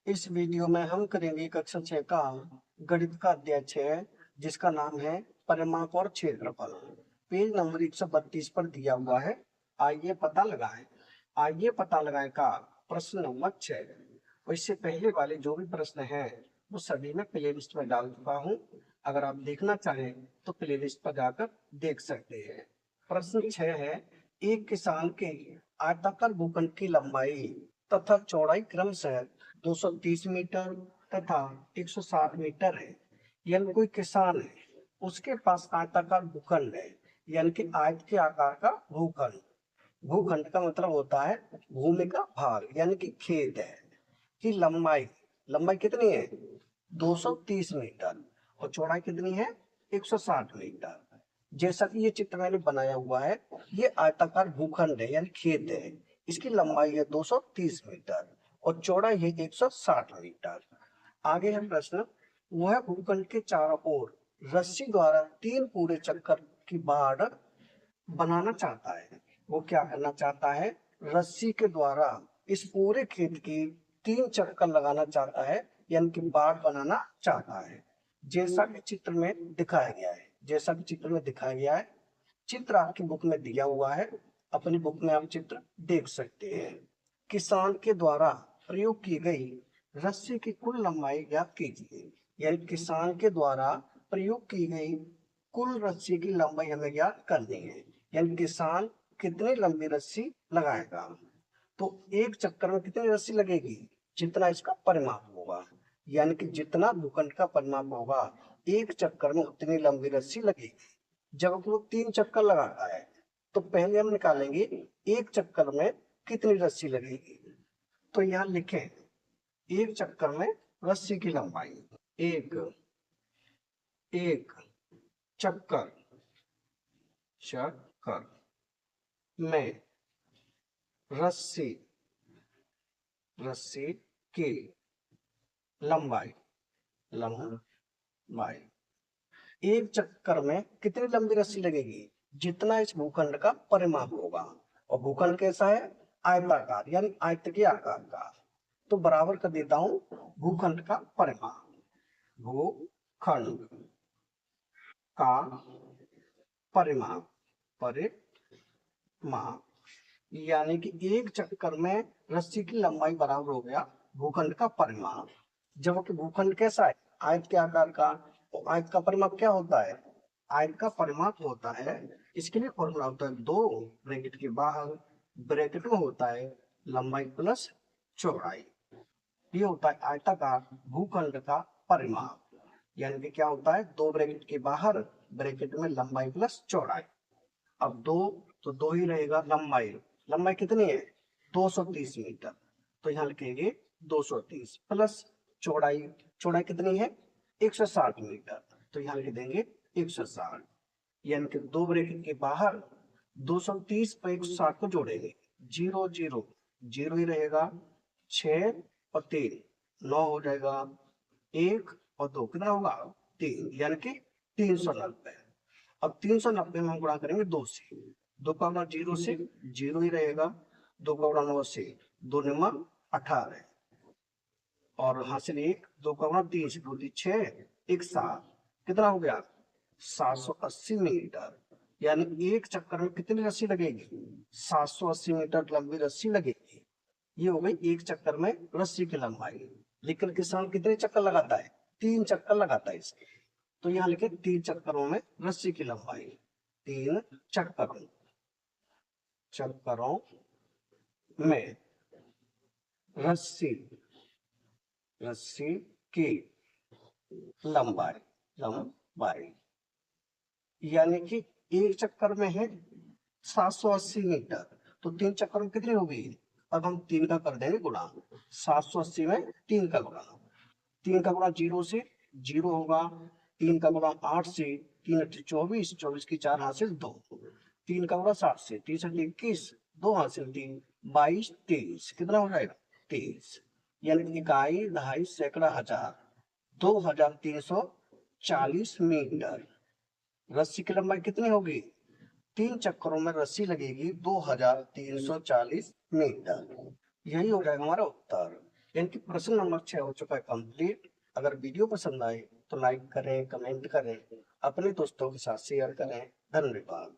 इस वीडियो में हम करेंगे कक्षा 6 का गणित का अध्याय 6 जिसका नाम है परिमाप और क्षेत्रफल। पेज नंबर 132 पर दिया हुआ है। आइए पता लगाएं। आइए पता लगाएं का प्रश्न नंबर 6। और इससे पहले वाले जो भी प्रश्न हैं वो सभी मैं प्ले लिस्ट में डाल चुका हूँ। अगर आप देखना चाहें तो प्ले लिस्ट पर जाकर देख सकते हैं। प्रश्न 6 है, एक किसान के आयताकार भूखंड की लंबाई तथा चौड़ाई क्रमशः 230 मीटर तथा 160 मीटर है। यानी कोई किसान है, उसके पास आयताकार भूखंड है, यानी कि आयत के आकार का भूखंड। भूखंड का मतलब होता है भूमि का भाग, यानी कि खेत है। कि लंबाई लंबाई कितनी है 230 मीटर और चौड़ाई कितनी है 160 मीटर। जैसा कि ये चित्र मैंने बनाया हुआ है, ये आयताकार भूखंड है यानी खेत है। इसकी लंबाई है 230 मीटर और चौड़ाई है 160 मीटर। आगे है प्रश्न, वह भूखंड के चारों ओर रस्सी द्वारा 3 पूरे चक्कर की बाढ़ बनाना चाहता है। वो क्या करना चाहता है, रस्सी के द्वारा इस पूरे खेत की 3 चक्कर लगाना चाहता है, यानी कि बाढ़ बनाना चाहता है। जैसा कि चित्र में दिखाया गया है, जैसा कि चित्र में दिखाया गया है। चित्र आपकी बुक में दिया हुआ है, अपनी बुक में आप चित्र देख सकते हैं। किसान के द्वारा प्रयोग की गई रस्सी की कुल लंबाई ज्ञात कीजिए। यानी किसान के द्वारा प्रयोग की गई कुल रस्सी की लंबाई हमें ज्ञात करनी है। यानी किसान कितनी लंबी रस्सी लगाएगा। तो एक चक्कर में कितनी रस्सी लगेगी, जितना इसका परिमाप होगा। यानी कि जितना भूखंड का परिमाप होगा एक चक्कर में उतनी लंबी रस्सी लगेगी। जब वो 3 चक्कर लगाता है तो पहले हम निकालेंगे एक चक्कर में कितनी रस्सी लगेगी। तो यहाँ लिखें एक चक्कर में रस्सी की लंबाई, एक एक चक्कर चक्कर में रस्सी रस्सी की लंबाई लंबाई। एक चक्कर में कितनी लंबी रस्सी लगेगी, जितना इस भूखंड का परिमाप होगा। और भूखंड कैसा है, आयताकार यानी आयत के आकार का। तो बराबर कर देता हूं भूखंड का परिमाप, भूखंड का परिमाप परिमाप यानी कि एक चक्कर में रस्सी की लंबाई बराबर हो गया भूखंड का परिमाप। जबकि भूखंड कैसा है, आयत के आकार का। तो आयत का परिमाप क्या होता है, आयत का परिमाप होता है, इसके लिए फॉर्मूला होता है 2 ब्रैकेट के बाहर ब्रैकेट में होता है लंबाई प्लस चौड़ाई। ये होता है आयताकार भूखंड का परिमाप। यानी कि क्या होता है, 2 ब्रैकेट के बाहर ब्रैकेट में लंबाई प्लस चौड़ाई। अब 2 तो 2 ही रहेगा। लंबाई लंबाई कितनी है 230 मीटर, तो यहाँ लिखेंगे 230 प्लस चौड़ाई, चौड़ाई कितनी है 160 मीटर, तो यहाँ लिख देंगे 160। यानी कि 2 ब्रैकेट के बाहर 230 पर 160 को जोड़ेंगे, 0 0 0 ही रहेगा, 6 और 3 9 हो जाएगा, 1 और 2 कितना होगा 3, यानी कि 390। अब 390 में हम गुणा करेंगे 2 से, 2 का गुणा 0 से 0 ही रहेगा, 2 का गुणा 9 से 2 9 18 और हासिल 1, 2 का गुणा 3 से 2 6 1 7, कितना हो गया 780 मीटर। यानी एक चक्कर में कितनी रस्सी लगेगी 780 मीटर लंबी रस्सी लगेगी। ये हो गई एक चक्कर में रस्सी की लंबाई। लेकिन किसान कितने चक्कर लगाता है, 3 चक्कर लगाता है इसके। तो यहाँ लिखे 3 चक्करों में रस्सी की लंबाई, 3 चक्करों चक्करों में रस्सी रस्सी की लंबाई लंबाई। यानी कि एक चक्कर में है 780 मीटर, तो 3 चक्कर में कितनी होगी। अब हम 3 का कर देंगे गुणा, 780 में 3 का गुणा, 3 का गुणा 0 से 0 होगा, 3 का गुणा 8 से 3 8 24, 24 की 4 हासिल 2, 3 का गुणा 7 से 3 8 21, 2 हासिल 3 22 23, कितना हो जाएगा 23। यानी इकाई दहाई सैकड़ा हजार 2340 मीटर। रस्सी की लंबाई कितनी होगी, 3 चक्करों में रस्सी लगेगी 2340 मीटर। यही हो जाएगा हमारा उत्तर। इनकी प्रश्न नंबर 6 हो चुका है कंप्लीट। अगर वीडियो पसंद आए तो लाइक करें, कमेंट करें, अपने दोस्तों के साथ शेयर करें। धन्यवाद।